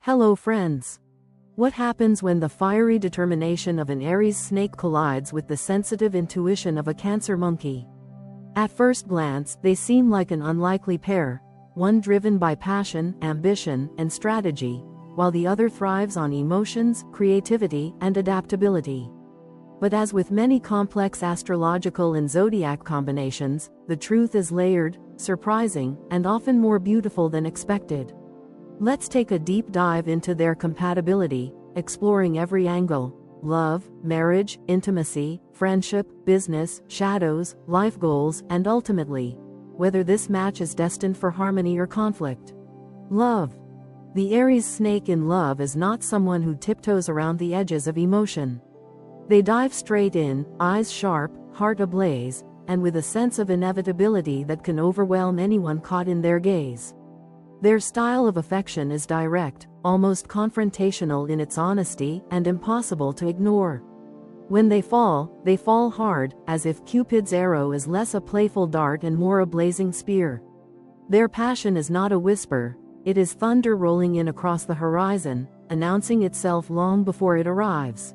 Hello friends! What happens when the fiery determination of an Aries snake collides with the sensitive intuition of a Cancer monkey? At first glance, they seem like an unlikely pair, one driven by passion, ambition, and strategy, while the other thrives on emotions, creativity, and adaptability. But as with many complex astrological and zodiac combinations, the truth is layered, surprising, and often more beautiful than expected. Let's take a deep dive into their compatibility, exploring every angle: love, marriage, intimacy, friendship, business, shadows, life goals, and ultimately, whether this match is destined for harmony or conflict. Love. The Aries snake in love is not someone who tiptoes around the edges of emotion. They dive straight in, eyes sharp, heart ablaze, and with a sense of inevitability that can overwhelm anyone caught in their gaze. Their style of affection is direct, almost confrontational in its honesty, and impossible to ignore. When they fall hard, as if Cupid's arrow is less a playful dart and more a blazing spear. Their passion is not a whisper, it is thunder rolling in across the horizon, announcing itself long before it arrives.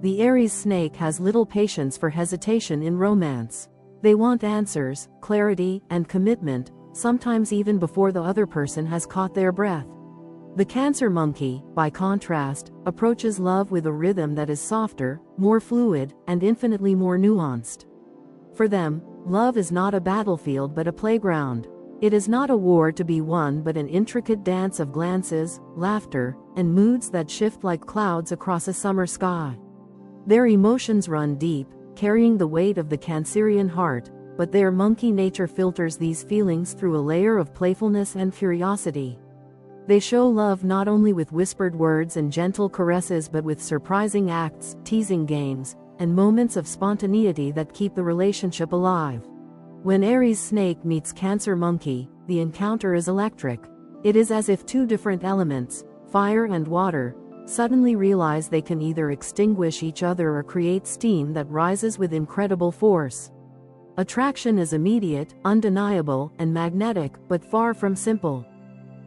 The Aries snake has little patience for hesitation in romance. They want answers, clarity, and commitment, sometimes even before the other person has caught their breath. The Cancer monkey, by contrast, approaches love with a rhythm that is softer, more fluid, and infinitely more nuanced. For them, love is not a battlefield but a playground. It is not a war to be won but an intricate dance of glances, laughter, and moods that shift like clouds across a summer sky. Their emotions run deep, carrying the weight of the Cancerian heart, but their monkey nature filters these feelings through a layer of playfulness and curiosity. They show love not only with whispered words and gentle caresses but with surprising acts, teasing games, and moments of spontaneity that keep the relationship alive. When Aries snake meets Cancer monkey, the encounter is electric. It is as if two different elements, fire and water, suddenly realize they can either extinguish each other or create steam that rises with incredible force. Attraction is immediate, undeniable, and magnetic, but far from simple.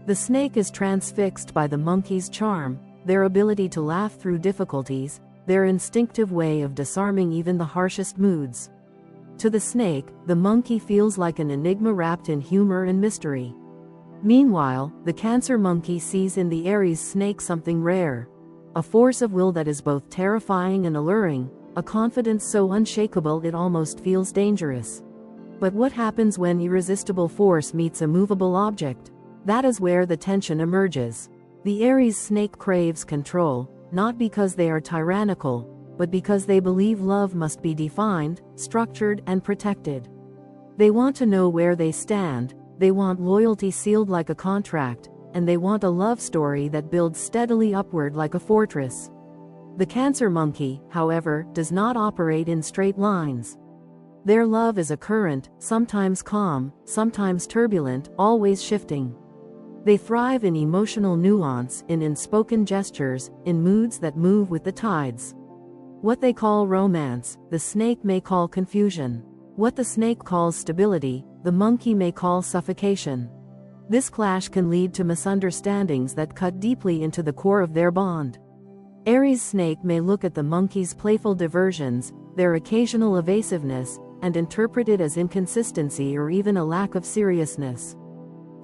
The snake is transfixed by the monkey's charm, their ability to laugh through difficulties, their instinctive way of disarming even the harshest moods. To the snake, the monkey feels like an enigma wrapped in humor and mystery. Meanwhile, the Cancer monkey sees in the Aries snake something rare, a force of will that is both terrifying and alluring, a confidence so unshakable it almost feels dangerous. But what happens when irresistible force meets a movable object? That is where the tension emerges. The Aries snake craves control, not because they are tyrannical, but because they believe love must be defined, structured, and protected. They want to know where they stand, they want loyalty sealed like a contract, and they want a love story that builds steadily upward like a fortress. The Cancer monkey, however, does not operate in straight lines. Their love is a current, sometimes calm, sometimes turbulent, always shifting. They thrive in emotional nuance, in unspoken gestures, in moods that move with the tides. What they call romance, the snake may call confusion. What the snake calls stability, the monkey may call suffocation. This clash can lead to misunderstandings that cut deeply into the core of their bond. Aries snake may look at the monkey's playful diversions, their occasional evasiveness, and interpret it as inconsistency or even a lack of seriousness.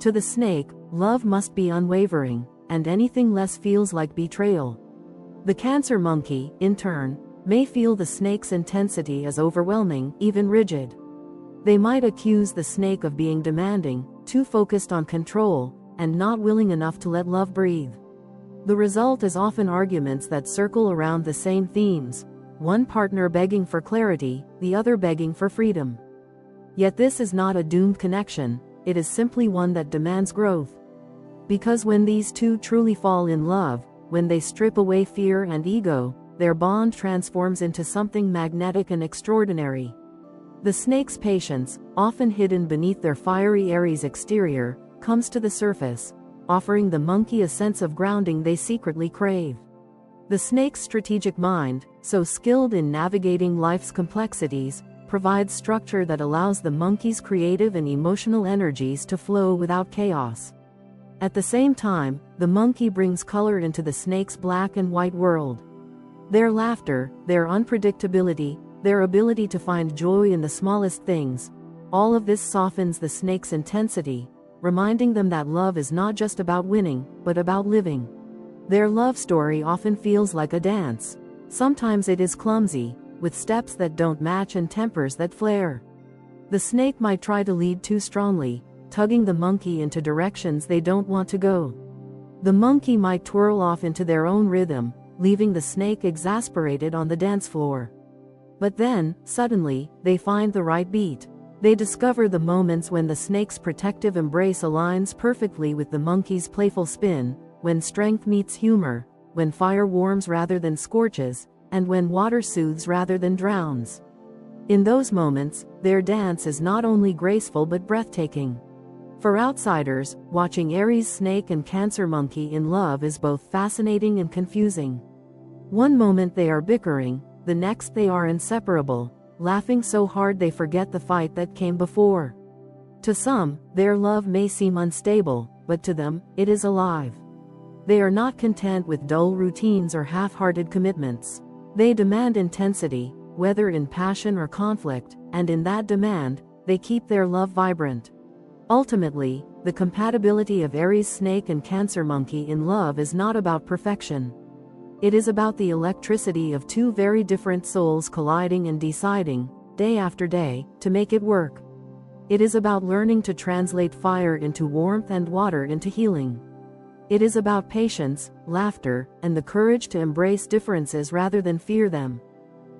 To the snake, love must be unwavering, and anything less feels like betrayal. The Cancer monkey, in turn, may feel the snake's intensity as overwhelming, even rigid. They might accuse the snake of being demanding, too focused on control, and not willing enough to let love breathe. The result is often arguments that circle around the same themes, one partner begging for clarity, the other begging for freedom. Yet this is not a doomed connection, it is simply one that demands growth. Because when these two truly fall in love, when they strip away fear and ego, their bond transforms into something magnetic and extraordinary. The snake's patience, often hidden beneath their fiery Aries exterior, comes to the surface, offering the monkey a sense of grounding they secretly crave. The snake's strategic mind, so skilled in navigating life's complexities, provides structure that allows the monkey's creative and emotional energies to flow without chaos. At the same time, the monkey brings color into the snake's black and white world. Their laughter, their unpredictability, their ability to find joy in the smallest things, all of this softens the snake's intensity, reminding them that love is not just about winning, but about living. Their love story often feels like a dance. Sometimes it is clumsy, with steps that don't match and tempers that flare. The snake might try to lead too strongly, tugging the monkey into directions they don't want to go. The monkey might twirl off into their own rhythm, leaving the snake exasperated on the dance floor. But then, suddenly, they find the right beat. They discover the moments when the snake's protective embrace aligns perfectly with the monkey's playful spin, when strength meets humor, when fire warms rather than scorches, and when water soothes rather than drowns. In those moments, their dance is not only graceful but breathtaking. For outsiders, watching Aries snake and Cancer monkey in love is both fascinating and confusing. One moment they are bickering, the next they are inseparable, laughing so hard they forget the fight that came before. To some, their love may seem unstable, but to them, it is alive. They are not content with dull routines or half-hearted commitments. They demand intensity, whether in passion or conflict, and in that demand, they keep their love vibrant. Ultimately, the compatibility of Aries snake and Cancer monkey in love is not about perfection. It is about the electricity of two very different souls colliding and deciding, day after day, to make it work. It is about learning to translate fire into warmth and water into healing. It is about patience, laughter, and the courage to embrace differences rather than fear them.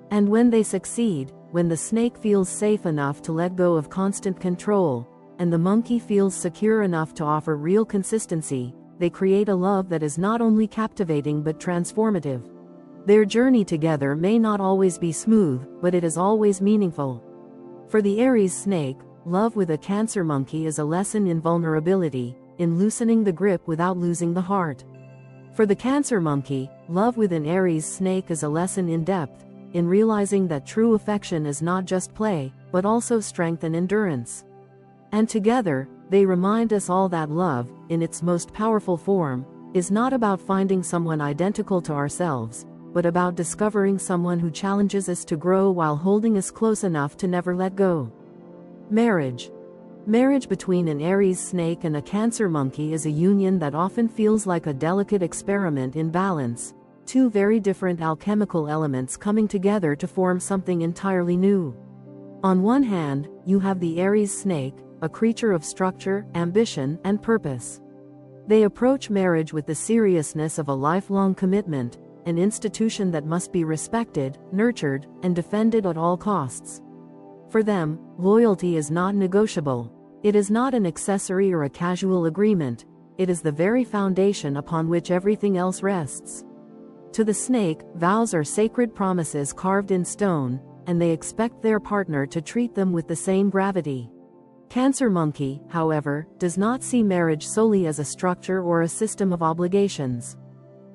And when they succeed, when the snake feels safe enough to let go of constant control, and the monkey feels secure enough to offer real consistency, they create a love that is not only captivating but transformative. Their journey together may not always be smooth, but it is always meaningful. For the Aries snake, love with a Cancer monkey is a lesson in vulnerability, in loosening the grip without losing the heart. For the Cancer monkey, love with an Aries snake is a lesson in depth, in realizing that true affection is not just play, but also strength and endurance. And together, they remind us all that love, in its most powerful form, is not about finding someone identical to ourselves, but about discovering someone who challenges us to grow while holding us close enough to never let go. Marriage. Marriage between an Aries snake and a Cancer monkey is a union that often feels like a delicate experiment in balance, two very different alchemical elements coming together to form something entirely new. On one hand, you have the Aries snake, a creature of structure, ambition, and purpose. They approach marriage with the seriousness of a lifelong commitment, an institution that must be respected, nurtured, and defended at all costs. For them, loyalty is not negotiable. It is not an accessory or a casual agreement. It is the very foundation upon which everything else rests. To the snake, vows are sacred promises carved in stone, and they expect their partner to treat them with the same gravity. Cancer monkey, however, does not see marriage solely as a structure or a system of obligations.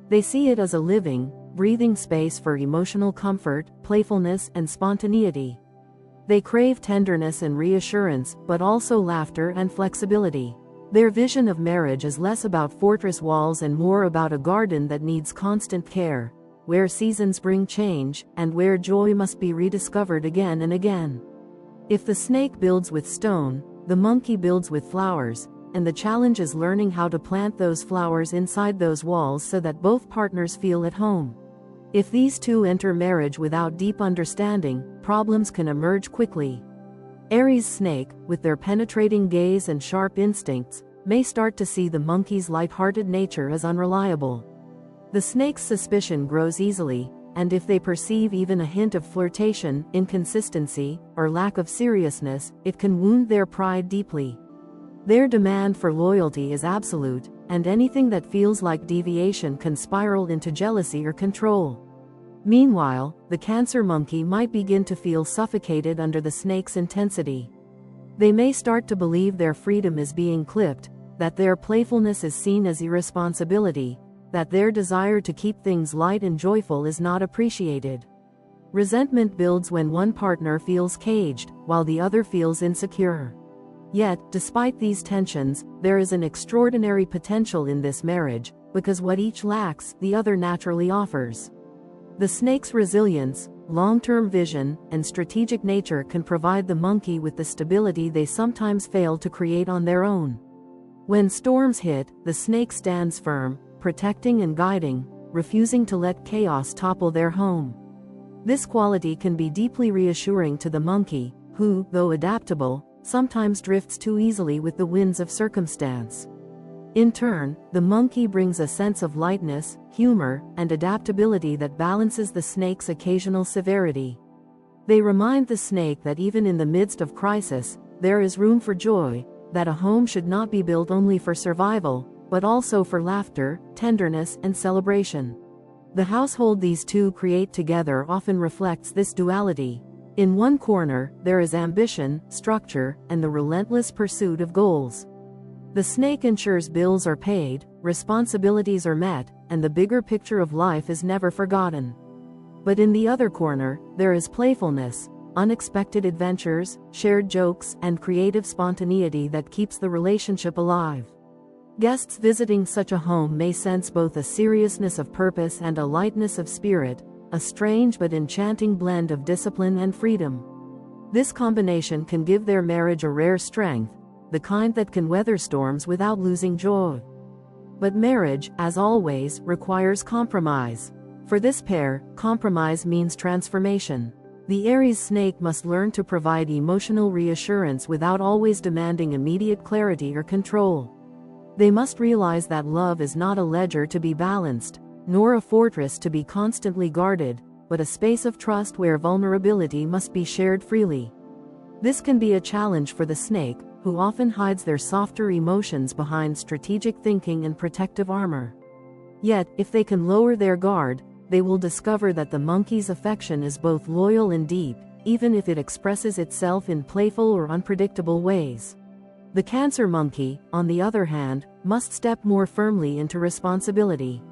They see it as a living, breathing space for emotional comfort, playfulness, and spontaneity. They crave tenderness and reassurance, but also laughter and flexibility. Their vision of marriage is less about fortress walls and more about a garden that needs constant care, where seasons bring change, and where joy must be rediscovered again and again. If the snake builds with stone, the monkey builds with flowers, and the challenge is learning how to plant those flowers inside those walls so that both partners feel at home. If these two enter marriage without deep understanding, problems can emerge quickly. Aries snake, with their penetrating gaze and sharp instincts, may start to see the monkey's light-hearted nature as unreliable. The snake's suspicion grows easily, and if they perceive even a hint of flirtation, inconsistency, or lack of seriousness, it can wound their pride deeply. Their demand for loyalty is absolute, and anything that feels like deviation can spiral into jealousy or control. Meanwhile, the Cancer monkey might begin to feel suffocated under the snake's intensity. They may start to believe their freedom is being clipped, that their playfulness is seen as irresponsibility, that their desire to keep things light and joyful is not appreciated. Resentment builds when one partner feels caged, while the other feels insecure. Yet, despite these tensions, there is an extraordinary potential in this marriage, because what each lacks, the other naturally offers. The snake's resilience, long-term vision, and strategic nature can provide the monkey with the stability they sometimes fail to create on their own. When storms hit, the snake stands firm, protecting and guiding, refusing to let chaos topple their home. This quality can be deeply reassuring to the monkey, who, though adaptable, sometimes drifts too easily with the winds of circumstance. In turn, the monkey brings a sense of lightness, humor, and adaptability that balances the snake's occasional severity. They remind the snake that even in the midst of crisis, there is room for joy, that a home should not be built only for survival, but also for laughter, tenderness, and celebration. The household these two create together often reflects this duality. In one corner, there is ambition, structure, and the relentless pursuit of goals. The snake ensures bills are paid, responsibilities are met, and the bigger picture of life is never forgotten. But in the other corner, there is playfulness, unexpected adventures, shared jokes, and creative spontaneity that keeps the relationship alive. Guests visiting such a home may sense both a seriousness of purpose and a lightness of spirit, a strange but enchanting blend of discipline and freedom. This combination can give their marriage a rare strength, the kind that can weather storms without losing joy. But marriage, as always, requires compromise. For this pair, compromise means transformation. The Aries snake must learn to provide emotional reassurance without always demanding immediate clarity or control. They must realize that love is not a ledger to be balanced, nor a fortress to be constantly guarded, but a space of trust where vulnerability must be shared freely. This can be a challenge for the snake, who often hides their softer emotions behind strategic thinking and protective armor. Yet, if they can lower their guard, they will discover that the monkey's affection is both loyal and deep, even if it expresses itself in playful or unpredictable ways. The Cancer monkey, on the other hand, must step more firmly into responsibility.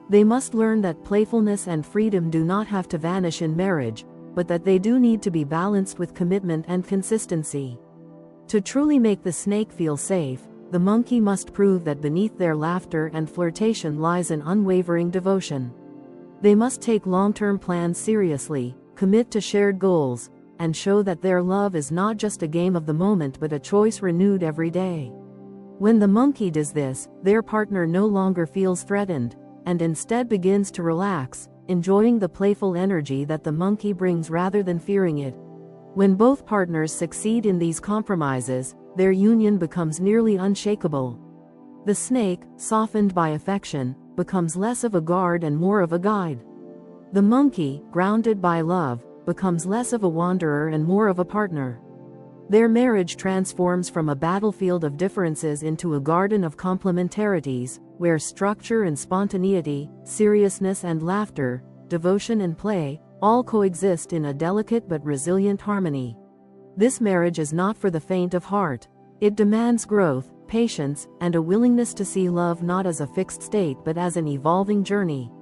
They must learn that playfulness and freedom do not have to vanish in marriage, but that they do need to be balanced with commitment and consistency. To truly make the snake feel safe, the monkey must prove that beneath their laughter and flirtation lies an unwavering devotion. They must take long-term plans seriously, commit to shared goals, and show that their love is not just a game of the moment but a choice renewed every day. When the monkey does this, their partner no longer feels threatened, and instead begins to relax, enjoying the playful energy that the monkey brings rather than fearing it. When both partners succeed in these compromises, their union becomes nearly unshakable. The snake, softened by affection, becomes less of a guard and more of a guide. The monkey, grounded by love, becomes less of a wanderer and more of a partner. Their marriage transforms from a battlefield of differences into a garden of complementarities, where structure and spontaneity, seriousness and laughter, devotion and play, all coexist in a delicate but resilient harmony. This marriage is not for the faint of heart. It demands growth, patience, and a willingness to see love not as a fixed state but as an evolving journey.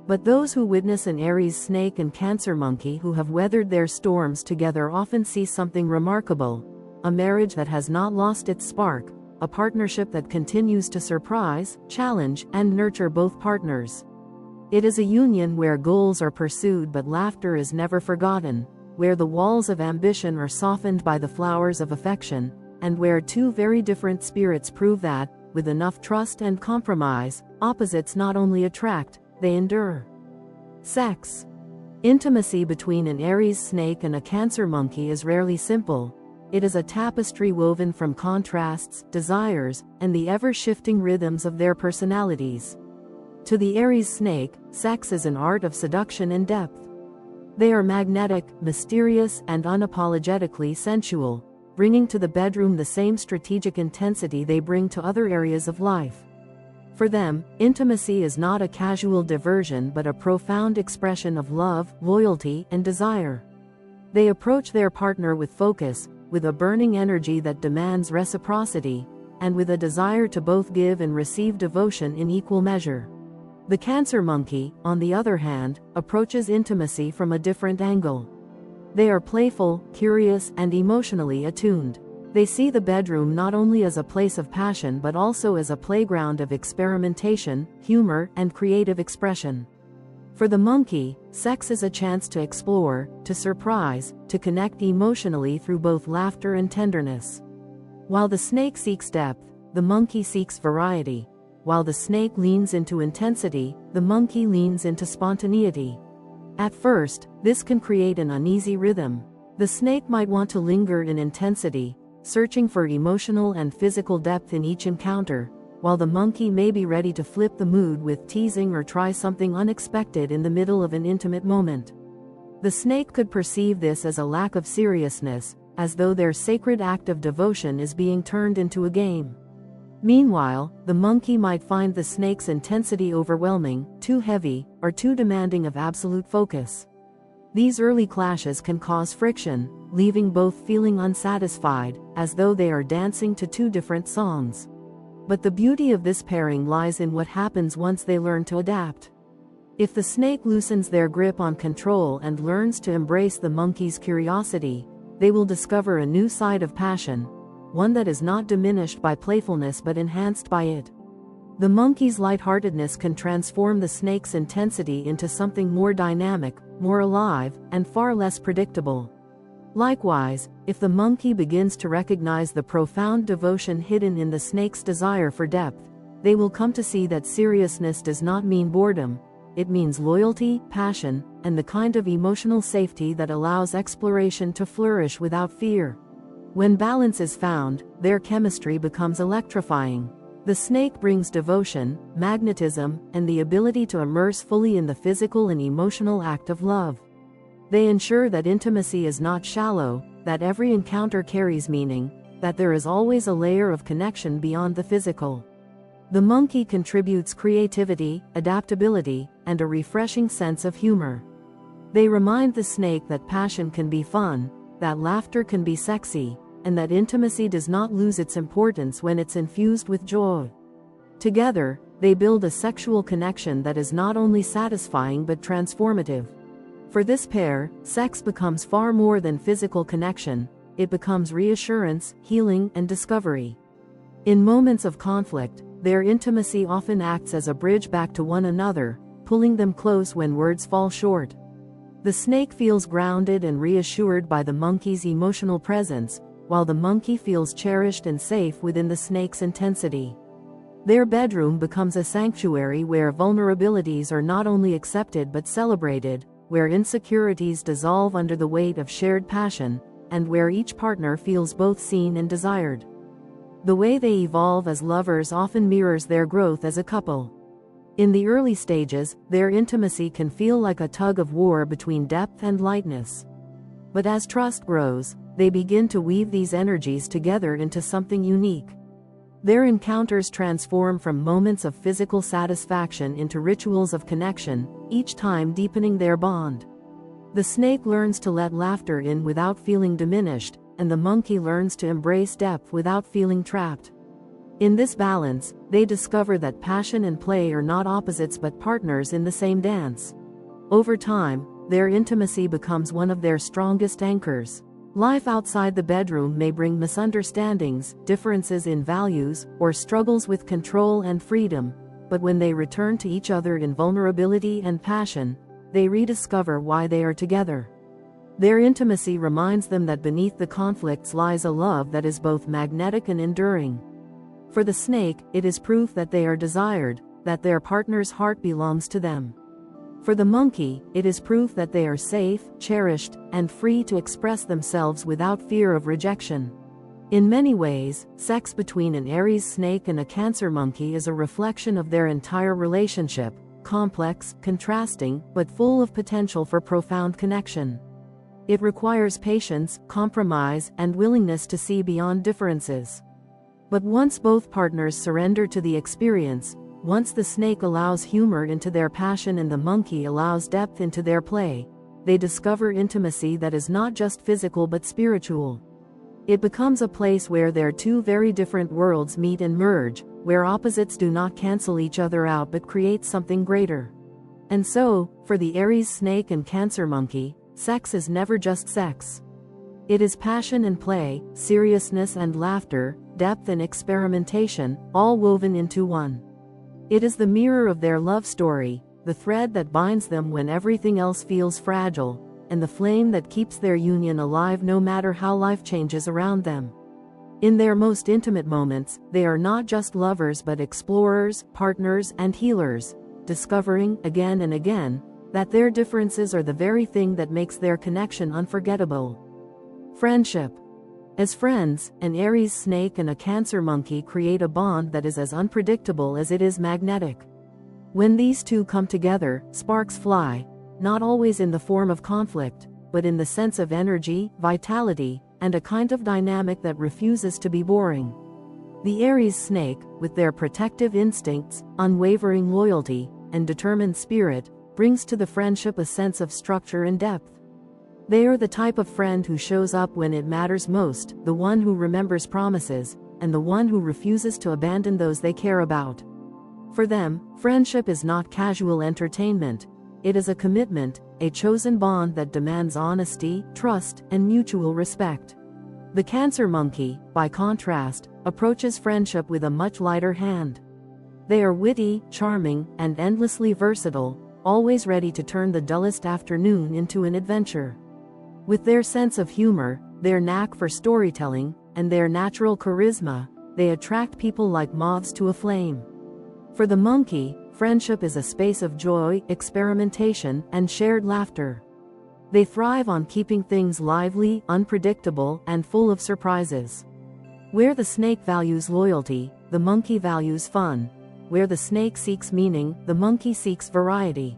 But those who witness an Aries snake and Cancer monkey who have weathered their storms together often see something remarkable: a marriage that has not lost its spark, a partnership that continues to surprise, challenge, and nurture both partners. It is a union where goals are pursued but laughter is never forgotten, where the walls of ambition are softened by the flowers of affection, and where two very different spirits prove that, with enough trust and compromise, opposites not only attract, they endure. Sex. Intimacy between an Aries snake and a Cancer monkey is rarely simple. It is a tapestry woven from contrasts, desires, and the ever-shifting rhythms of their personalities. To the Aries snake, sex is an art of seduction and depth. They are magnetic, mysterious, and unapologetically sensual, bringing to the bedroom the same strategic intensity they bring to other areas of life. For them, intimacy is not a casual diversion but a profound expression of love, loyalty, and desire. They approach their partner with focus, with a burning energy that demands reciprocity, and with a desire to both give and receive devotion in equal measure. The Cancer monkey, on the other hand, approaches intimacy from a different angle. They are playful, curious, and emotionally attuned. They see the bedroom not only as a place of passion but also as a playground of experimentation, humor, and creative expression. For the monkey, sex is a chance to explore, to surprise, to connect emotionally through both laughter and tenderness. While the snake seeks depth, the monkey seeks variety. While the snake leans into intensity, the monkey leans into spontaneity. At first, this can create an uneasy rhythm. The snake might want to linger in intensity, searching for emotional and physical depth in each encounter, while the monkey may be ready to flip the mood with teasing or try something unexpected in the middle of an intimate moment. The snake could perceive this as a lack of seriousness, as though their sacred act of devotion is being turned into a game. Meanwhile, the monkey might find the snake's intensity overwhelming, too heavy, or too demanding of absolute focus. These early clashes can cause friction, leaving both feeling unsatisfied, as though they are dancing to two different songs. But the beauty of this pairing lies in what happens once they learn to adapt. If the snake loosens their grip on control and learns to embrace the monkey's curiosity, they will discover a new side of passion, one that is not diminished by playfulness but enhanced by it. The monkey's lightheartedness can transform the snake's intensity into something more dynamic, more alive, and far less predictable. Likewise, if the monkey begins to recognize the profound devotion hidden in the snake's desire for depth, they will come to see that seriousness does not mean boredom. It means loyalty, passion, and the kind of emotional safety that allows exploration to flourish without fear. When balance is found, their chemistry becomes electrifying. The snake brings devotion, magnetism, and the ability to immerse fully in the physical and emotional act of love. They ensure that intimacy is not shallow, that every encounter carries meaning, that there is always a layer of connection beyond the physical. The monkey contributes creativity, adaptability, and a refreshing sense of humor. They remind the snake that passion can be fun, that laughter can be sexy, and that intimacy does not lose its importance when it's infused with joy. Together, they build a sexual connection that is not only satisfying but transformative. For this pair, sex becomes far more than physical connection. It becomes reassurance, healing, and discovery. In moments of conflict, their intimacy often acts as a bridge back to one another, pulling them close when words fall short. The snake feels grounded and reassured by the monkey's emotional presence, while the monkey feels cherished and safe within the snake's intensity. Their bedroom becomes a sanctuary where vulnerabilities are not only accepted but celebrated, where insecurities dissolve under the weight of shared passion, and where each partner feels both seen and desired. The way they evolve as lovers often mirrors their growth as a couple. In the early stages, their intimacy can feel like a tug of war between depth and lightness. But as trust grows, they begin to weave these energies together into something unique. Their encounters transform from moments of physical satisfaction into rituals of connection, each time deepening their bond. The snake learns to let laughter in without feeling diminished, and the monkey learns to embrace depth without feeling trapped. In this balance, they discover that passion and play are not opposites but partners in the same dance. Over time, their intimacy becomes one of their strongest anchors. Life outside the bedroom may bring misunderstandings, differences in values, or struggles with control and freedom, but when they return to each other in vulnerability and passion, they rediscover why they are together. Their intimacy reminds them that beneath the conflicts lies a love that is both magnetic and enduring. For the snake, it is proof that they are desired, that their partner's heart belongs to them. For the monkey, it is proof that they are safe, cherished, and free to express themselves without fear of rejection. In many ways, sex between an Aries snake and a Cancer monkey is a reflection of their entire relationship, complex, contrasting, but full of potential for profound connection. It requires patience, compromise, and willingness to see beyond differences. But once both partners surrender to the experience, once the snake allows humor into their passion and the monkey allows depth into their play, they discover intimacy that is not just physical but spiritual. It becomes a place where their two very different worlds meet and merge, where opposites do not cancel each other out but create something greater. And so, for the Aries snake and Cancer monkey, sex is never just sex. It is passion and play, seriousness and laughter, depth and experimentation, all woven into one. It is the mirror of their love story, the thread that binds them when everything else feels fragile, and the flame that keeps their union alive no matter how life changes around them. In their most intimate moments, they are not just lovers but explorers, partners, and healers, discovering, again and again, that their differences are the very thing that makes their connection unforgettable. Friendship. As friends, an Aries snake and a Cancer monkey create a bond that is as unpredictable as it is magnetic. When these two come together, sparks fly, not always in the form of conflict, but in the sense of energy, vitality, and a kind of dynamic that refuses to be boring. The Aries snake, with their protective instincts, unwavering loyalty, and determined spirit, brings to the friendship a sense of structure and depth. They are the type of friend who shows up when it matters most, the one who remembers promises, and the one who refuses to abandon those they care about. For them, friendship is not casual entertainment. It is a commitment, a chosen bond that demands honesty, trust, and mutual respect. The Cancer monkey, by contrast, approaches friendship with a much lighter hand. They are witty, charming, and endlessly versatile, always ready to turn the dullest afternoon into an adventure. With their sense of humor, their knack for storytelling, and their natural charisma, they attract people like moths to a flame. For the monkey, friendship is a space of joy, experimentation, and shared laughter. They thrive on keeping things lively, unpredictable, and full of surprises. Where the snake values loyalty, the monkey values fun. Where the snake seeks meaning, the monkey seeks variety.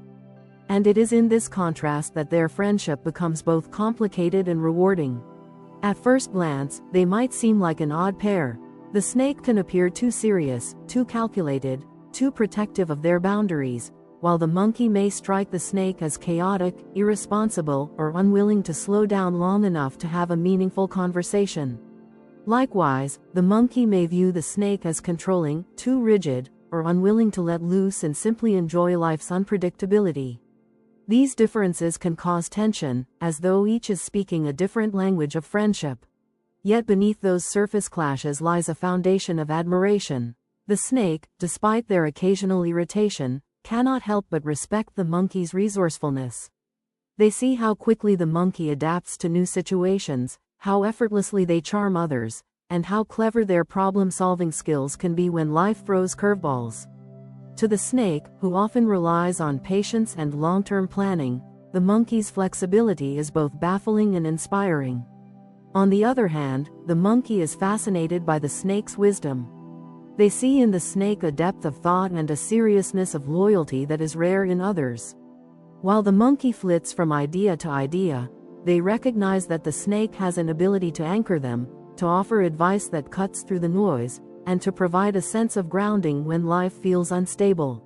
And it is in this contrast that their friendship becomes both complicated and rewarding. At first glance, they might seem like an odd pair. The snake can appear too serious, too calculated, too protective of their boundaries, while the monkey may strike the snake as chaotic, irresponsible, or unwilling to slow down long enough to have a meaningful conversation. Likewise, the monkey may view the snake as controlling, too rigid, or unwilling to let loose and simply enjoy life's unpredictability. These differences can cause tension, as though each is speaking a different language of friendship. Yet beneath those surface clashes lies a foundation of admiration. The snake, despite their occasional irritation, cannot help but respect the monkey's resourcefulness. They see how quickly the monkey adapts to new situations, how effortlessly they charm others, and how clever their problem-solving skills can be when life throws curveballs. To the snake, who often relies on patience and long-term planning, the monkey's flexibility is both baffling and inspiring. On the other hand, the monkey is fascinated by the snake's wisdom. They see in the snake a depth of thought and a seriousness of loyalty that is rare in others. While the monkey flits from idea to idea, they recognize that the snake has an ability to anchor them, to offer advice that cuts through the noise, and to provide a sense of grounding when life feels unstable.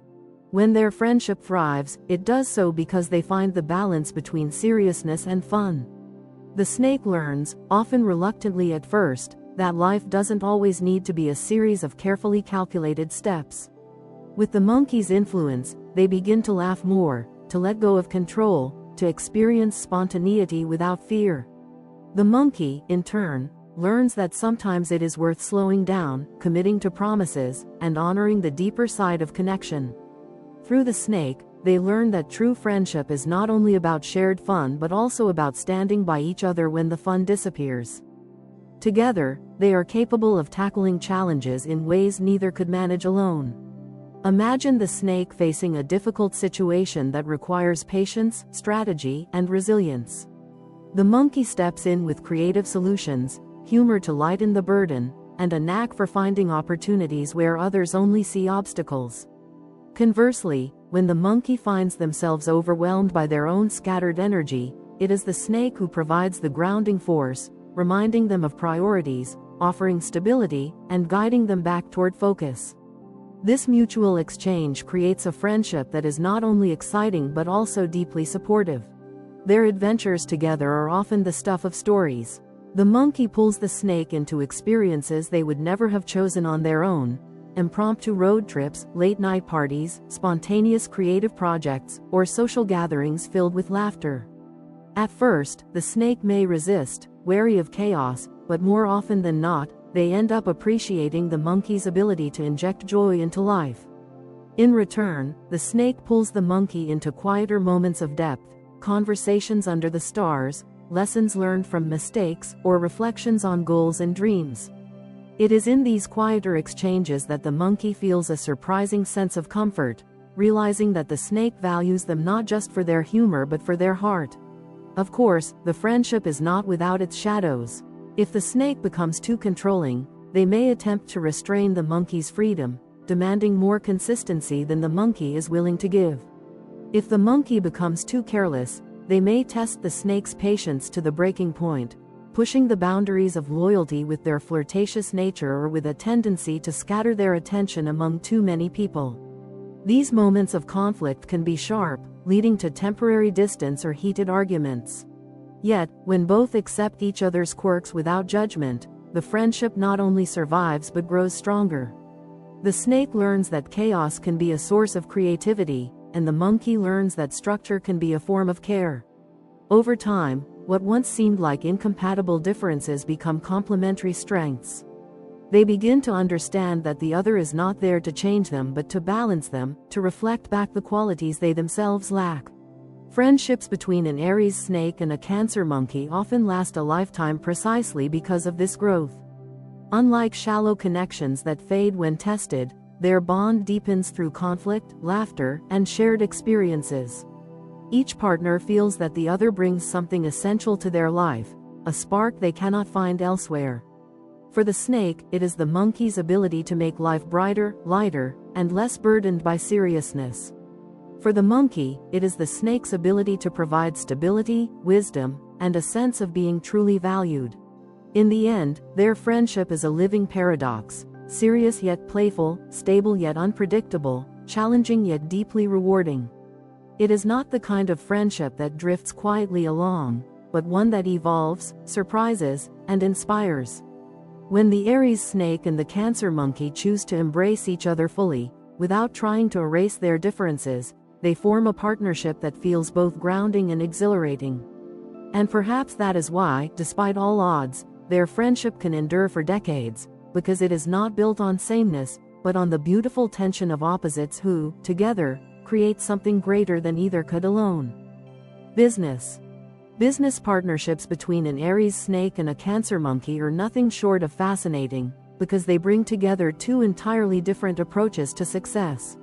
When their friendship thrives, it does so because they find the balance between seriousness and fun. The snake learns, often reluctantly at first, that life doesn't always need to be a series of carefully calculated steps. With the monkey's influence, they begin to laugh more, to let go of control, to experience spontaneity without fear. The monkey, in turn, learns that sometimes it is worth slowing down, committing to promises, and honoring the deeper side of connection. Through the snake, they learn that true friendship is not only about shared fun but also about standing by each other when the fun disappears. Together, they are capable of tackling challenges in ways neither could manage alone. Imagine the snake facing a difficult situation that requires patience, strategy, and resilience. The monkey steps in with creative solutions, humor to lighten the burden, and a knack for finding opportunities where others only see obstacles. Conversely, when the monkey finds themselves overwhelmed by their own scattered energy, it is the snake who provides the grounding force, reminding them of priorities, offering stability, and guiding them back toward focus. This mutual exchange creates a friendship that is not only exciting but also deeply supportive. Their adventures together are often the stuff of stories. The monkey pulls the snake into experiences they would never have chosen on their own: impromptu road trips, late-night parties, spontaneous creative projects, or social gatherings filled with laughter. At first, the snake may resist, wary of chaos, but more often than not, they end up appreciating the monkey's ability to inject joy into life. In return, the snake pulls the monkey into quieter moments of depth, conversations under the stars, lessons learned from mistakes, or reflections on goals and dreams. It is in these quieter exchanges that the monkey feels a surprising sense of comfort, realizing that the snake values them not just for their humor but for their heart. Of course, the friendship is not without its shadows. If the snake becomes too controlling, they may attempt to restrain the monkey's freedom, demanding more consistency than the monkey is willing to give. If the monkey becomes too careless, they may test the snake's patience to the breaking point, pushing the boundaries of loyalty with their flirtatious nature or with a tendency to scatter their attention among too many people. These moments of conflict can be sharp, leading to temporary distance or heated arguments. Yet, when both accept each other's quirks without judgment, the friendship not only survives but grows stronger. The snake learns that chaos can be a source of creativity, and the monkey learns that structure can be a form of care. Over time, what once seemed like incompatible differences become complementary strengths. They begin to understand that the other is not there to change them but to balance them, to reflect back the qualities they themselves lack. Friendships between an Aries snake and a Cancer monkey often last a lifetime precisely because of this growth. Unlike shallow connections that fade when tested, their bond deepens through conflict, laughter, and shared experiences. Each partner feels that the other brings something essential to their life, a spark they cannot find elsewhere. For the snake, it is the monkey's ability to make life brighter, lighter, and less burdened by seriousness. For the monkey, it is the snake's ability to provide stability, wisdom, and a sense of being truly valued. In the end, their friendship is a living paradox, serious yet playful, stable yet unpredictable, challenging yet deeply rewarding. It is not the kind of friendship that drifts quietly along, but one that evolves, surprises, and inspires. When the Aries snake and the Cancer monkey choose to embrace each other fully, without trying to erase their differences, they form a partnership that feels both grounding and exhilarating. And perhaps that is why, despite all odds, their friendship can endure for decades, because it is not built on sameness, but on the beautiful tension of opposites who, together, create something greater than either could alone. Business partnerships between an Aries snake and a Cancer monkey are nothing short of fascinating, because they bring together two entirely different approaches to success.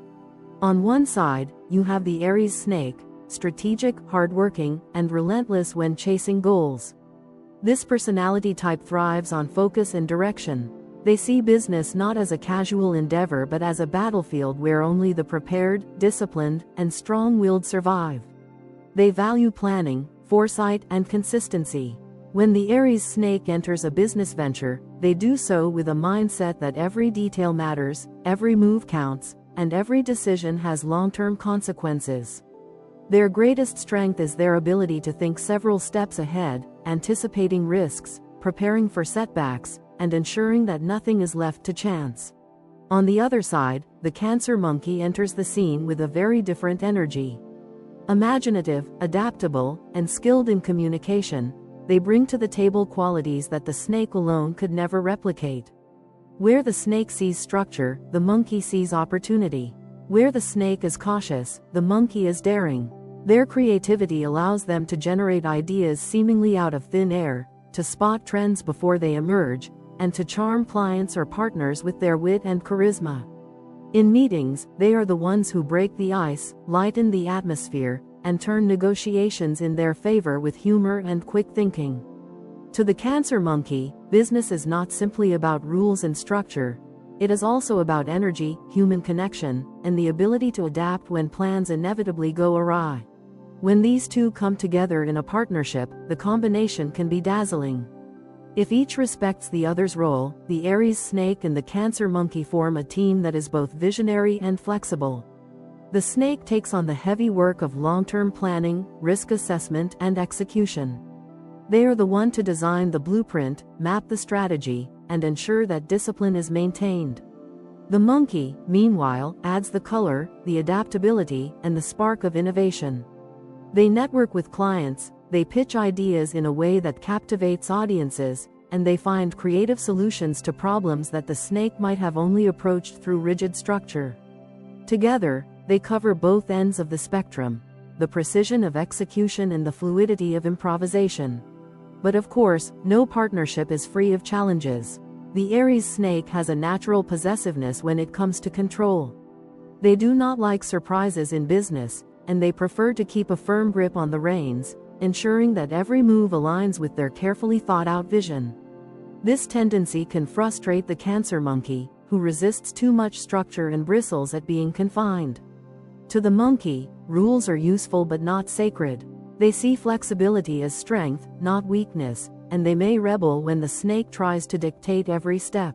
On one side, you have the Aries snake, strategic, hardworking, and relentless when chasing goals. This personality type thrives on focus and direction. They see business not as a casual endeavor but as a battlefield where only the prepared, disciplined, and strong-willed survive. They value planning, foresight, and consistency. When the Aries snake enters a business venture, they do so with a mindset that every detail matters, every move counts, and every decision has long-term consequences. Their greatest strength is their ability to think several steps ahead, anticipating risks, preparing for setbacks, and ensuring that nothing is left to chance. On the other side, the Cancer monkey enters the scene with a very different energy. Imaginative, adaptable, and skilled in communication, they bring to the table qualities that the snake alone could never replicate. Where the snake sees structure, the monkey sees opportunity. Where the snake is cautious, the monkey is daring. Their creativity allows them to generate ideas seemingly out of thin air, to spot trends before they emerge, and to charm clients or partners with their wit and charisma. In meetings, they are the ones who break the ice, lighten the atmosphere, and turn negotiations in their favor with humor and quick thinking. To the Cancer monkey, business is not simply about rules and structure. It is also about energy, human connection, and the ability to adapt when plans inevitably go awry. When these two come together in a partnership, the combination can be dazzling. If each respects the other's role, the Aries snake and the Cancer monkey form a team that is both visionary and flexible. The snake takes on the heavy work of long-term planning, risk assessment, and execution. They are the one to design the blueprint, map the strategy, and ensure that discipline is maintained. The monkey, meanwhile, adds the color, the adaptability, and the spark of innovation. They network with clients, they pitch ideas in a way that captivates audiences, and they find creative solutions to problems that the snake might have only approached through rigid structure. Together, they cover both ends of the spectrum, the precision of execution and the fluidity of improvisation. But of course, no partnership is free of challenges. The Aries snake has a natural possessiveness when it comes to control. They do not like surprises in business, and they prefer to keep a firm grip on the reins, ensuring that every move aligns with their carefully thought-out vision. This tendency can frustrate the Cancer monkey, who resists too much structure and bristles at being confined. To the monkey, rules are useful but not sacred. They see flexibility as strength, not weakness, and they may rebel when the snake tries to dictate every step.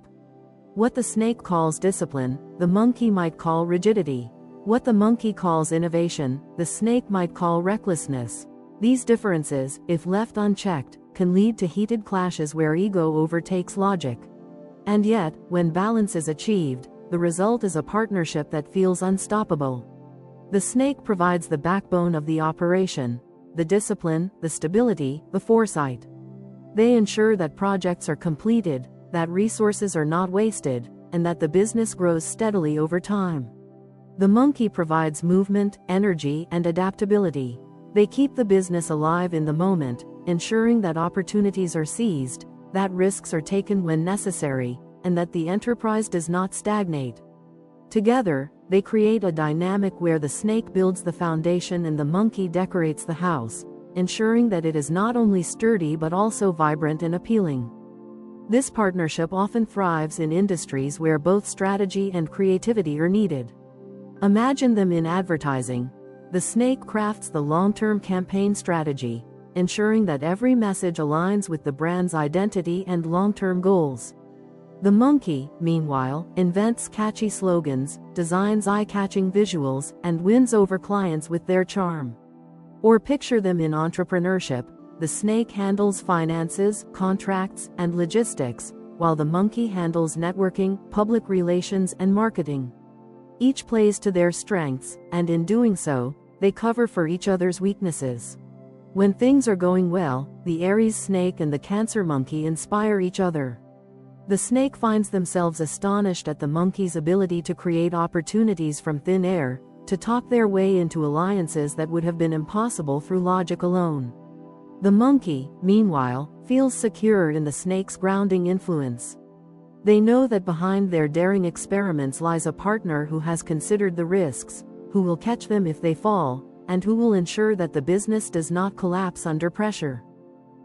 What the snake calls discipline, the monkey might call rigidity. What the monkey calls innovation, the snake might call recklessness. These differences, if left unchecked, can lead to heated clashes where ego overtakes logic. And yet, when balance is achieved, the result is a partnership that feels unstoppable. The snake provides the backbone of the operation, the discipline, the stability, the foresight. They ensure that projects are completed, that resources are not wasted, and that the business grows steadily over time. The monkey provides movement, energy, and adaptability. They keep the business alive in the moment, ensuring that opportunities are seized, that risks are taken when necessary, and that the enterprise does not stagnate. Together, they create a dynamic where the snake builds the foundation and the monkey decorates the house, ensuring that it is not only sturdy but also vibrant and appealing. This partnership often thrives in industries where both strategy and creativity are needed. Imagine them in advertising. The snake crafts the long-term campaign strategy, ensuring that every message aligns with the brand's identity and long-term goals. The monkey, meanwhile, invents catchy slogans, designs eye-catching visuals, and wins over clients with their charm. Or picture them in entrepreneurship. The snake handles finances, contracts, and logistics, while the monkey handles networking, public relations, and marketing. Each plays to their strengths, and in doing so, they cover for each other's weaknesses. When things are going well, the Aries snake and the Cancer monkey inspire each other. The snake finds themselves astonished at the monkey's ability to create opportunities from thin air, to talk their way into alliances that would have been impossible through logic alone. The monkey, meanwhile, feels secure in the snake's grounding influence. They know that behind their daring experiments lies a partner who has considered the risks, who will catch them if they fall, and who will ensure that the business does not collapse under pressure.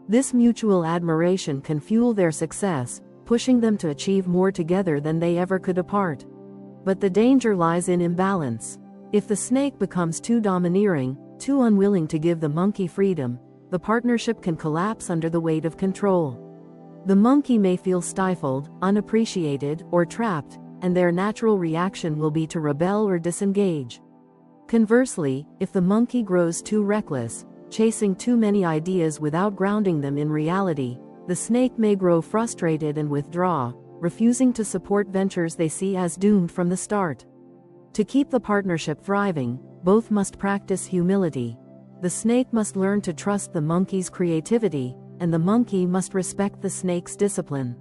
This mutual admiration can fuel their success, pushing them to achieve more together than they ever could apart. But the danger lies in imbalance. If the snake becomes too domineering, too unwilling to give the monkey freedom, the partnership can collapse under the weight of control. The monkey may feel stifled, unappreciated, or trapped, and their natural reaction will be to rebel or disengage. Conversely, if the monkey grows too reckless, chasing too many ideas without grounding them in reality, the snake may grow frustrated and withdraw, refusing to support ventures they see as doomed from the start. To keep the partnership thriving, both must practice humility. The snake must learn to trust the monkey's creativity, and the monkey must respect the snake's discipline.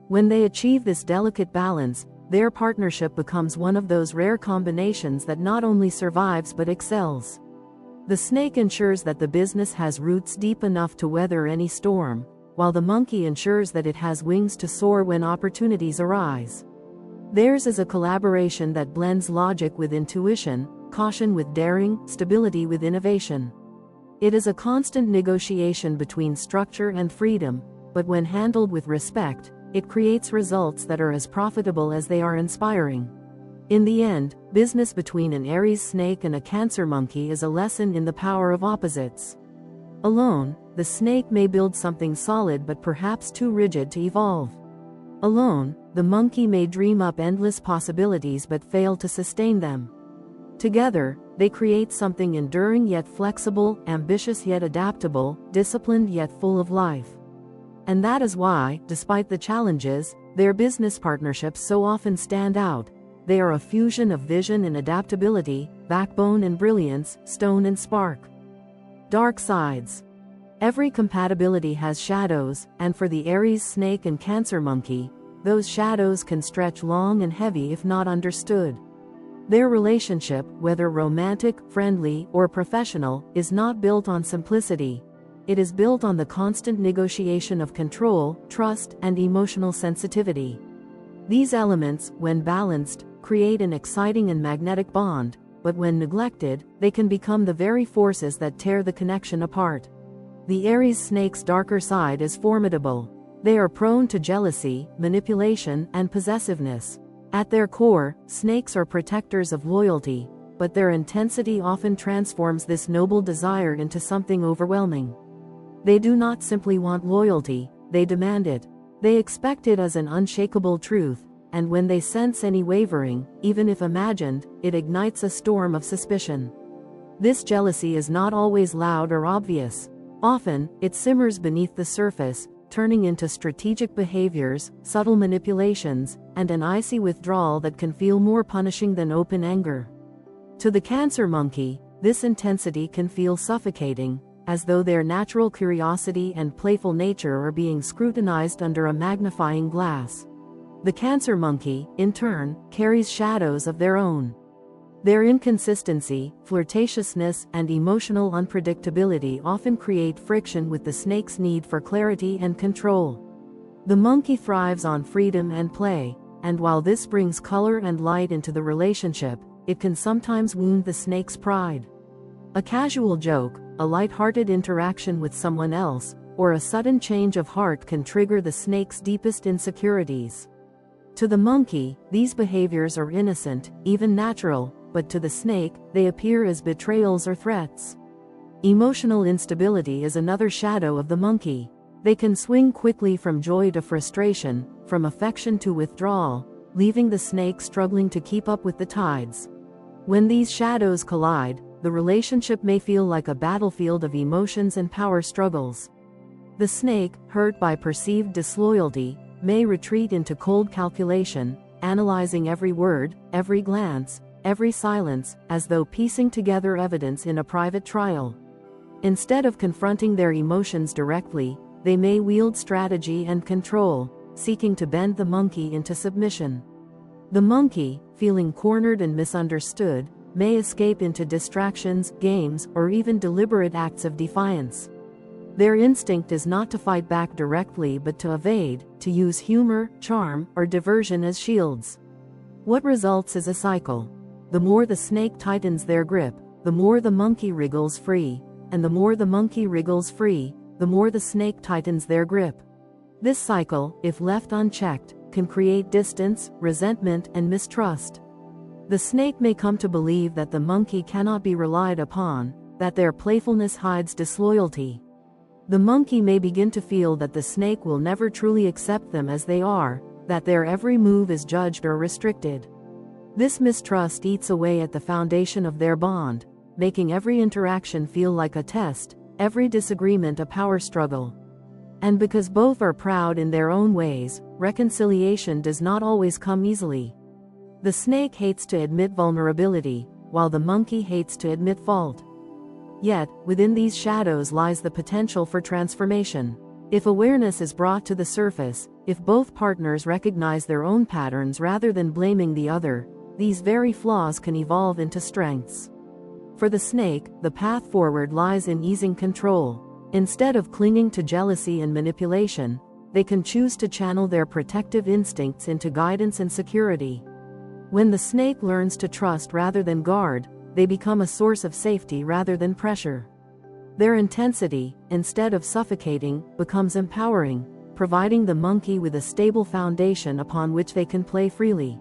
When they achieve this delicate balance, their partnership becomes one of those rare combinations that not only survives but excels. The snake ensures that the business has roots deep enough to weather any storm, while the monkey ensures that it has wings to soar when opportunities arise. Theirs is a collaboration that blends logic with intuition, caution with daring, stability with innovation. It is a constant negotiation between structure and freedom, but when handled with respect, it creates results that are as profitable as they are inspiring. In the end, business between an Aries snake and a Cancer monkey is a lesson in the power of opposites. Alone, the snake may build something solid but perhaps too rigid to evolve. Alone, the monkey may dream up endless possibilities but fail to sustain them. Together, they create something enduring yet flexible, ambitious yet adaptable, disciplined yet full of life. And that is why, despite the challenges, their business partnerships so often stand out. They are a fusion of vision and adaptability, backbone and brilliance, stone and spark. Dark sides. Every compatibility has shadows, and for the Aries snake and Cancer monkey, those shadows can stretch long and heavy if not understood. Their relationship, whether romantic, friendly, or professional, is not built on simplicity. It is built on the constant negotiation of control, trust, and emotional sensitivity. These elements, when balanced, create an exciting and magnetic bond, but when neglected, they can become the very forces that tear the connection apart. The Aries snake's darker side is formidable. They are prone to jealousy, manipulation, and possessiveness. At their core, snakes are protectors of loyalty, but their intensity often transforms this noble desire into something overwhelming. They do not simply want loyalty, they demand it. They expect it as an unshakable truth, and when they sense any wavering, even if imagined, it ignites a storm of suspicion. This jealousy is not always loud or obvious. Often, it simmers beneath the surface, turning into strategic behaviors, subtle manipulations, and an icy withdrawal that can feel more punishing than open anger. To the Cancer monkey, this intensity can feel suffocating, as though their natural curiosity and playful nature are being scrutinized under a magnifying glass. The Cancer monkey, in turn, carries shadows of their own. Their inconsistency, flirtatiousness, and emotional unpredictability often create friction with the snake's need for clarity and control. The monkey thrives on freedom and play, and while this brings color and light into the relationship, it can sometimes wound the snake's pride. A casual joke, a light-hearted interaction with someone else, or a sudden change of heart can trigger the snake's deepest insecurities. To the monkey, these behaviors are innocent, even natural, but to the snake, they appear as betrayals or threats. Emotional instability is another shadow of the monkey. They can swing quickly from joy to frustration, from affection to withdrawal, leaving the snake struggling to keep up with the tides. When these shadows collide, the relationship may feel like a battlefield of emotions and power struggles. The snake, hurt by perceived disloyalty, may retreat into cold calculation, analyzing every word, every glance, every silence, as though piecing together evidence in a private trial. Instead of confronting their emotions directly, they may wield strategy and control, seeking to bend the monkey into submission. The monkey, feeling cornered and misunderstood, may escape into distractions, games, or even deliberate acts of defiance. Their instinct is not to fight back directly but to evade, to use humor, charm, or diversion as shields. What results is a cycle. The more the snake tightens their grip, the more the monkey wriggles free, and the more the monkey wriggles free, the more the snake tightens their grip. This cycle, if left unchecked, can create distance, resentment, and mistrust. The snake may come to believe that the monkey cannot be relied upon, that their playfulness hides disloyalty. The monkey may begin to feel that the snake will never truly accept them as they are, that their every move is judged or restricted. This mistrust eats away at the foundation of their bond, making every interaction feel like a test, every disagreement a power struggle. And because both are proud in their own ways, reconciliation does not always come easily. The snake hates to admit vulnerability, while the monkey hates to admit fault. Yet, within these shadows lies the potential for transformation. If awareness is brought to the surface, if both partners recognize their own patterns rather than blaming the other, these very flaws can evolve into strengths. For the snake, the path forward lies in easing control. Instead of clinging to jealousy and manipulation, they can choose to channel their protective instincts into guidance and security. When the snake learns to trust rather than guard, they become a source of safety rather than pressure. Their intensity, instead of suffocating, becomes empowering, providing the monkey with a stable foundation upon which they can play freely.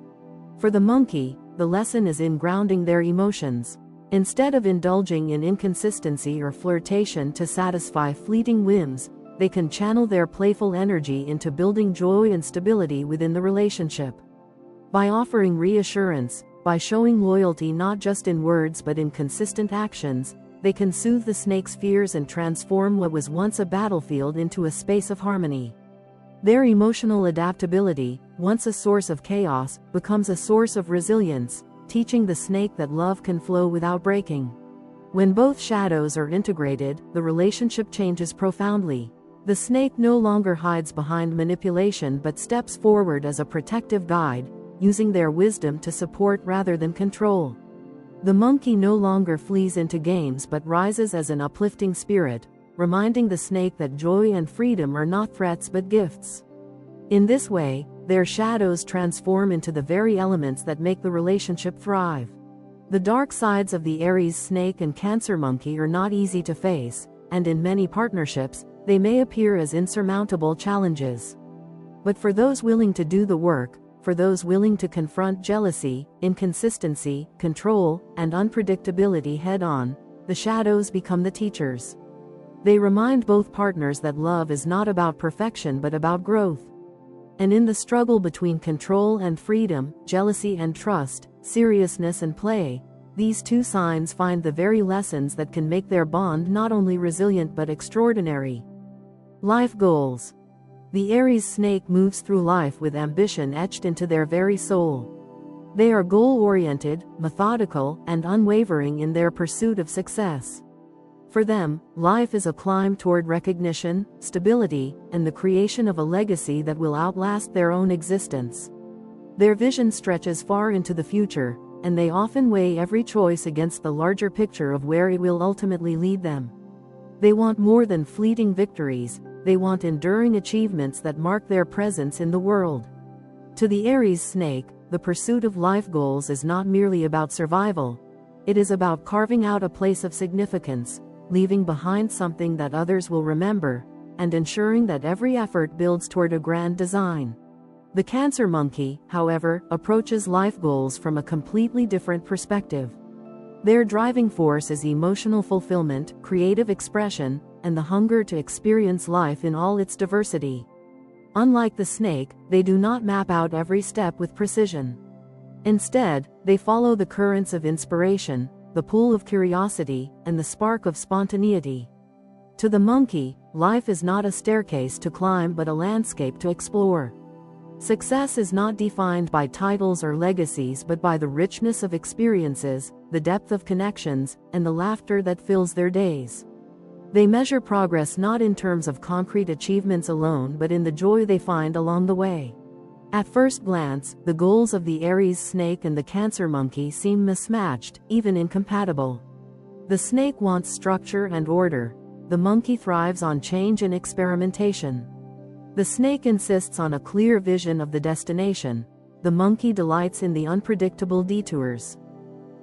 For the monkey, the lesson is in grounding their emotions. Instead of indulging in inconsistency or flirtation to satisfy fleeting whims, they can channel their playful energy into building joy and stability within the relationship. By offering reassurance, by showing loyalty not just in words but in consistent actions, they can soothe the snake's fears and transform what was once a battlefield into a space of harmony. Their emotional adaptability, once a source of chaos, becomes a source of resilience, teaching the snake that love can flow without breaking. When both shadows are integrated, the relationship changes profoundly. The snake no longer hides behind manipulation but steps forward as a protective guide, using their wisdom to support rather than control. The monkey no longer flees into games but rises as an uplifting spirit, reminding the snake that joy and freedom are not threats but gifts. In this way, their shadows transform into the very elements that make the relationship thrive. The dark sides of the Aries snake and Cancer monkey are not easy to face, and in many partnerships, they may appear as insurmountable challenges. But for those willing to do the work, for those willing to confront jealousy, inconsistency, control, and unpredictability head-on, the shadows become the teachers. They remind both partners that love is not about perfection but about growth. And in the struggle between control and freedom, jealousy and trust, seriousness and play, these two signs find the very lessons that can make their bond not only resilient but extraordinary. Life goals. The Aries snake moves through life with ambition etched into their very soul. They are goal-oriented, methodical, and unwavering in their pursuit of success. For them, life is a climb toward recognition, stability, and the creation of a legacy that will outlast their own existence. Their vision stretches far into the future, and they often weigh every choice against the larger picture of where it will ultimately lead them. They want more than fleeting victories, they want enduring achievements that mark their presence in the world. To the Aries snake, the pursuit of life goals is not merely about survival. It is about carving out a place of significance, leaving behind something that others will remember, and ensuring that every effort builds toward a grand design. The Cancer monkey, however, approaches life goals from a completely different perspective. Their driving force is emotional fulfillment, creative expression, and the hunger to experience life in all its diversity. Unlike the snake, they do not map out every step with precision. Instead, they follow the currents of inspiration, the pull of curiosity, and the spark of spontaneity. To the monkey, life is not a staircase to climb but a landscape to explore. Success is not defined by titles or legacies but by the richness of experiences, the depth of connections, and the laughter that fills their days. They measure progress not in terms of concrete achievements alone but in the joy they find along the way. At first glance, the goals of the Aries snake and the Cancer monkey seem mismatched, even incompatible. The snake wants structure and order. The monkey thrives on change and experimentation. The snake insists on a clear vision of the destination. The monkey delights in the unpredictable detours.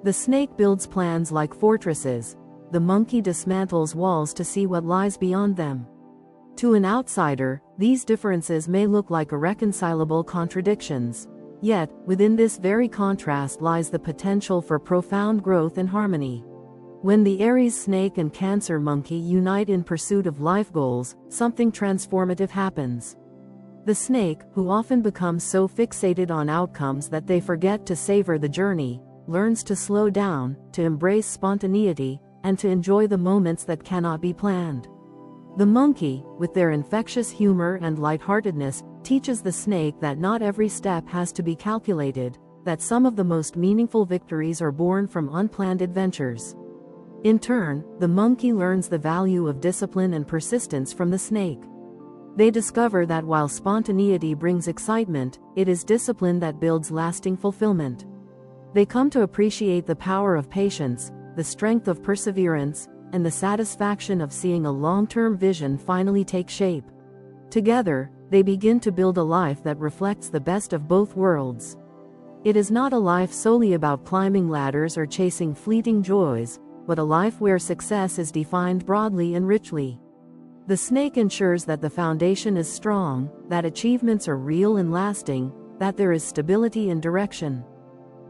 The snake builds plans like fortresses. The monkey dismantles walls to see what lies beyond them. To an outsider, these differences may look like irreconcilable contradictions. Yet, within this very contrast lies the potential for profound growth and harmony. When the Aries snake and Cancer monkey unite in pursuit of life goals, something transformative happens. The snake, who often becomes so fixated on outcomes that they forget to savor the journey, learns to slow down, to embrace spontaneity, and to enjoy the moments that cannot be planned. The monkey, with their infectious humor and lightheartedness, teaches the snake that not every step has to be calculated, that some of the most meaningful victories are born from unplanned adventures. In turn, the monkey learns the value of discipline and persistence from the snake. They discover that while spontaneity brings excitement, it is discipline that builds lasting fulfillment. They come to appreciate the power of patience, the strength of perseverance, and the satisfaction of seeing a long-term vision finally take shape. Together, they begin to build a life that reflects the best of both worlds. It is not a life solely about climbing ladders or chasing fleeting joys, but a life where success is defined broadly and richly. The snake ensures that the foundation is strong, that achievements are real and lasting, that there is stability and direction.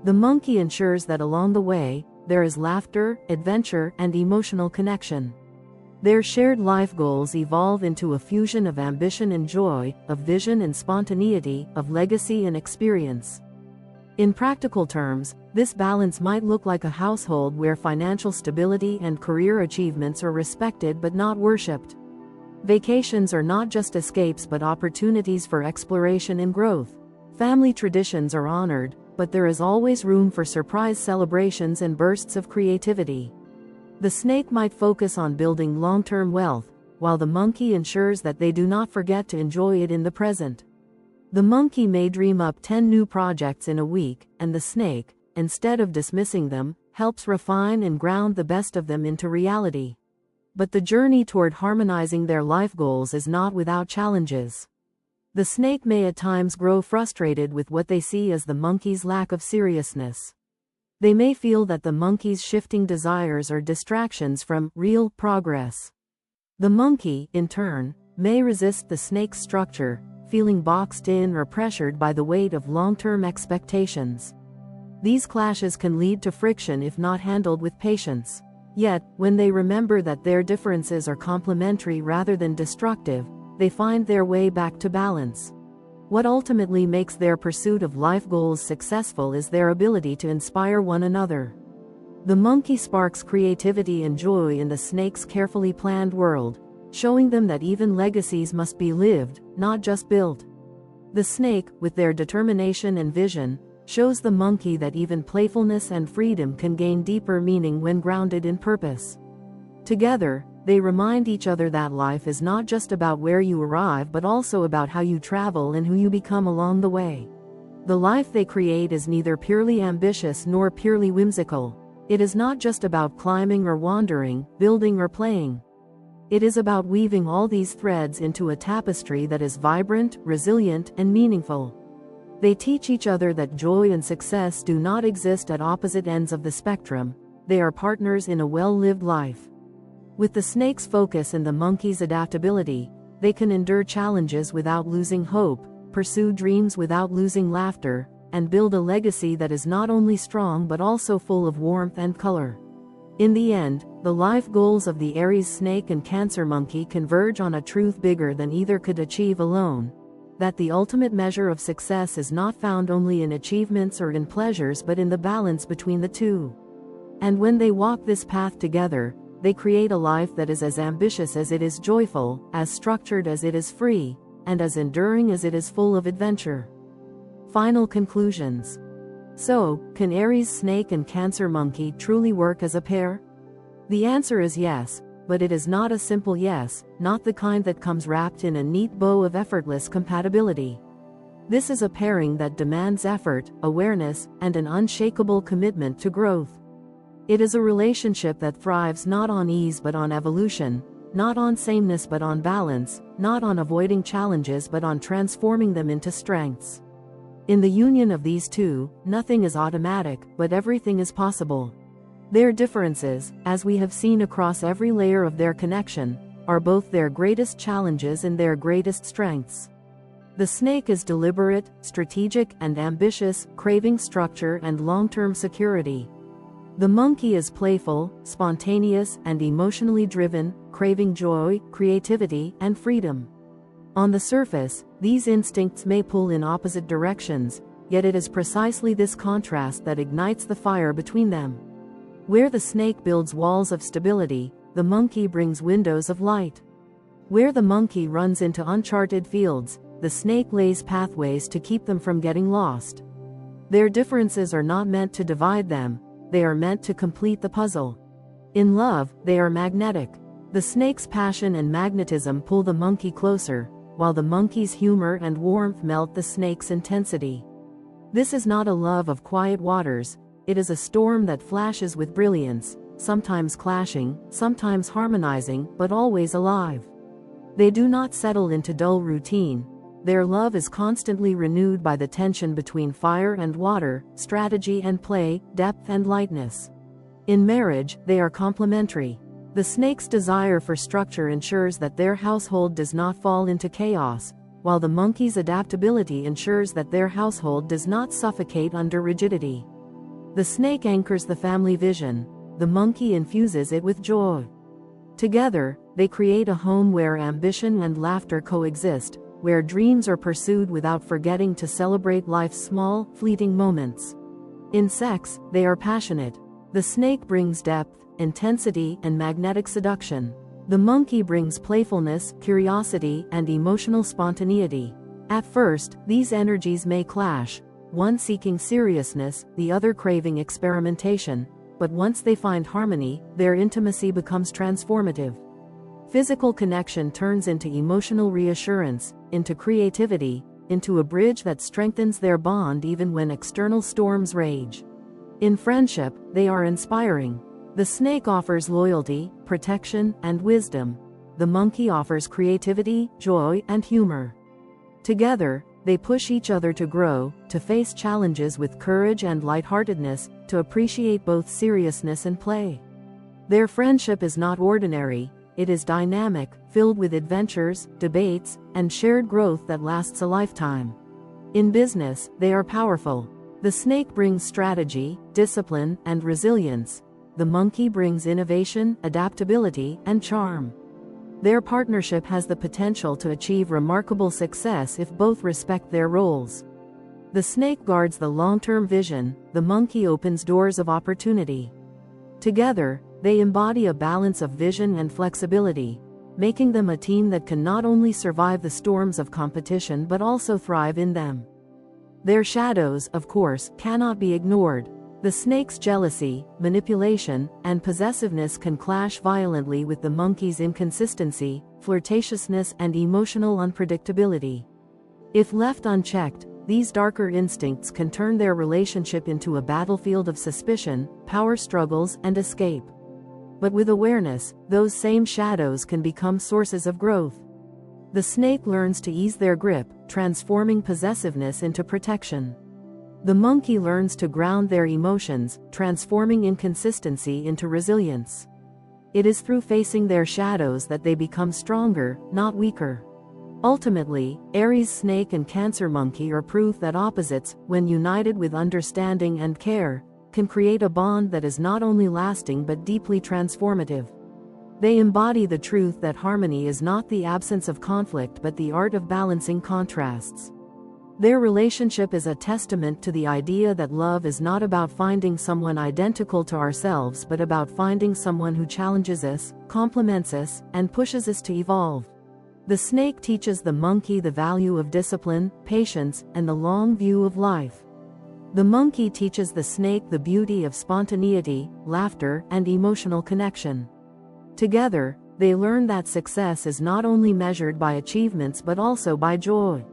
The monkey ensures that along the way, there is laughter, adventure, and emotional connection. Their shared life goals evolve into a fusion of ambition and joy, of vision and spontaneity, of legacy and experience. In practical terms, this balance might look like a household where financial stability and career achievements are respected but not worshipped. Vacations are not just escapes but opportunities for exploration and growth. Family traditions are honored, but there is always room for surprise celebrations and bursts of creativity. The snake might focus on building long-term wealth, while the monkey ensures that they do not forget to enjoy it in the present. The monkey may dream up 10 new projects in a week, and the snake, instead of dismissing them, helps refine and ground the best of them into reality. But the journey toward harmonizing their life goals is not without challenges. The snake may at times grow frustrated with what they see as the monkey's lack of seriousness. They may feel that the monkey's shifting desires are distractions from real progress. The monkey, in turn, may resist the snake's structure, feeling boxed in or pressured by the weight of long-term expectations. These clashes can lead to friction if not handled with patience. Yet, when they remember that their differences are complementary rather than destructive, they find their way back to balance. What ultimately makes their pursuit of life goals successful is their ability to inspire one another. The monkey sparks creativity and joy in the snake's carefully planned world, showing them that even legacies must be lived, not just built. The snake, with their determination and vision, shows the monkey that even playfulness and freedom can gain deeper meaning when grounded in purpose. Together, they remind each other that life is not just about where you arrive but also about how you travel and who you become along the way. The life they create is neither purely ambitious nor purely whimsical. It is not just about climbing or wandering, building or playing. It is about weaving all these threads into a tapestry that is vibrant, resilient, and meaningful. They teach each other that joy and success do not exist at opposite ends of the spectrum. They are partners in a well-lived life. With the snake's focus and the monkey's adaptability, they can endure challenges without losing hope, pursue dreams without losing laughter, and build a legacy that is not only strong but also full of warmth and color. In the end, the life goals of the Aries snake and Cancer monkey converge on a truth bigger than either could achieve alone: that the ultimate measure of success is not found only in achievements or in pleasures but in the balance between the two. And when they walk this path together, they create a life that is as ambitious as it is joyful, as structured as it is free, and as enduring as it is full of adventure. Final conclusions. So, can Aries snake and Cancer monkey truly work as a pair? The answer is yes, but it is not a simple yes, not the kind that comes wrapped in a neat bow of effortless compatibility. This is a pairing that demands effort, awareness, and an unshakable commitment to growth. It is a relationship that thrives not on ease but on evolution, not on sameness but on balance, not on avoiding challenges but on transforming them into strengths. In the union of these two, nothing is automatic, but everything is possible. Their differences, as we have seen across every layer of their connection, are both their greatest challenges and their greatest strengths. The snake is deliberate, strategic, and ambitious, craving structure and long-term security. The monkey is playful, spontaneous, and emotionally driven, craving joy, creativity, and freedom. On the surface, these instincts may pull in opposite directions, yet it is precisely this contrast that ignites the fire between them. Where the snake builds walls of stability, the monkey brings windows of light. Where the monkey runs into uncharted fields, the snake lays pathways to keep them from getting lost. Their differences are not meant to divide them, they are meant to complete the puzzle. In love, they are magnetic. The snake's passion and magnetism pull the monkey closer, while the monkey's humor and warmth melt the snake's intensity. This is not a love of quiet waters, it is a storm that flashes with brilliance, sometimes clashing, sometimes harmonizing, but always alive. They do not settle into dull routine. Their love is constantly renewed by the tension between fire and water, strategy and play, depth and lightness. In marriage, they are complementary. The snake's desire for structure ensures that their household does not fall into chaos, while the monkey's adaptability ensures that their household does not suffocate under rigidity. The snake anchors the family vision, the monkey infuses it with joy. Together, they create a home where ambition and laughter coexist, where dreams are pursued without forgetting to celebrate life's small, fleeting moments. In sex, they are passionate. The snake brings depth, intensity, and magnetic seduction. The monkey brings playfulness, curiosity, and emotional spontaneity. At first, these energies may clash, one seeking seriousness, the other craving experimentation, but once they find harmony, their intimacy becomes transformative. Physical connection turns into emotional reassurance, into creativity, into a bridge that strengthens their bond even when external storms rage. In friendship, they are inspiring. The snake offers loyalty, protection, and wisdom. The monkey offers creativity, joy, and humor. Together, they push each other to grow, to face challenges with courage and lightheartedness, to appreciate both seriousness and play. Their friendship is not ordinary, it is dynamic, filled with adventures, debates, and shared growth that lasts a lifetime. In business, they are powerful. The snake brings strategy, discipline, and resilience. The monkey brings innovation, adaptability, and charm. Their partnership has the potential to achieve remarkable success if both respect their roles. The snake guards the long-term vision, the monkey opens doors of opportunity. Together, they embody a balance of vision and flexibility, making them a team that can not only survive the storms of competition but also thrive in them. Their shadows, of course, cannot be ignored. The snake's jealousy, manipulation, and possessiveness can clash violently with the monkey's inconsistency, flirtatiousness, and emotional unpredictability. If left unchecked, these darker instincts can turn their relationship into a battlefield of suspicion, power struggles, and escape. But with awareness, those same shadows can become sources of growth. The snake learns to ease their grip, transforming possessiveness into protection. The monkey learns to ground their emotions, transforming inconsistency into resilience. It is through facing their shadows that they become stronger, not weaker. Ultimately, Aries snake and Cancer monkey are proof that opposites, when united with understanding and care, can create a bond that is not only lasting but deeply transformative. They embody the truth that harmony is not the absence of conflict but the art of balancing contrasts. Their relationship is a testament to the idea that love is not about finding someone identical to ourselves but about finding someone who challenges us, complements us, and pushes us to evolve. The snake teaches the monkey the value of discipline, patience, and the long view of life. The monkey teaches the snake the beauty of spontaneity, laughter, and emotional connection. Together, they learn that success is not only measured by achievements but also by joy.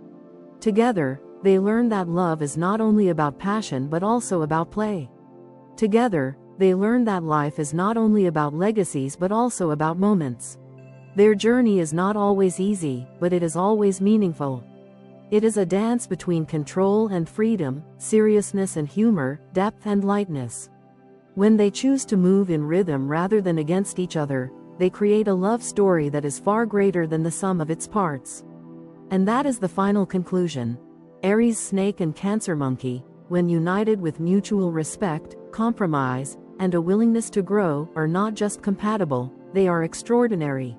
Together, they learn that love is not only about passion but also about play. Together, they learn that life is not only about legacies but also about moments. Their journey is not always easy, but it is always meaningful. It is a dance between control and freedom, seriousness and humor, depth and lightness. When they choose to move in rhythm rather than against each other, they create a love story that is far greater than the sum of its parts. And that is the final conclusion. Aries snake and Cancer monkey, when united with mutual respect, compromise, and a willingness to grow, are not just compatible, they are extraordinary.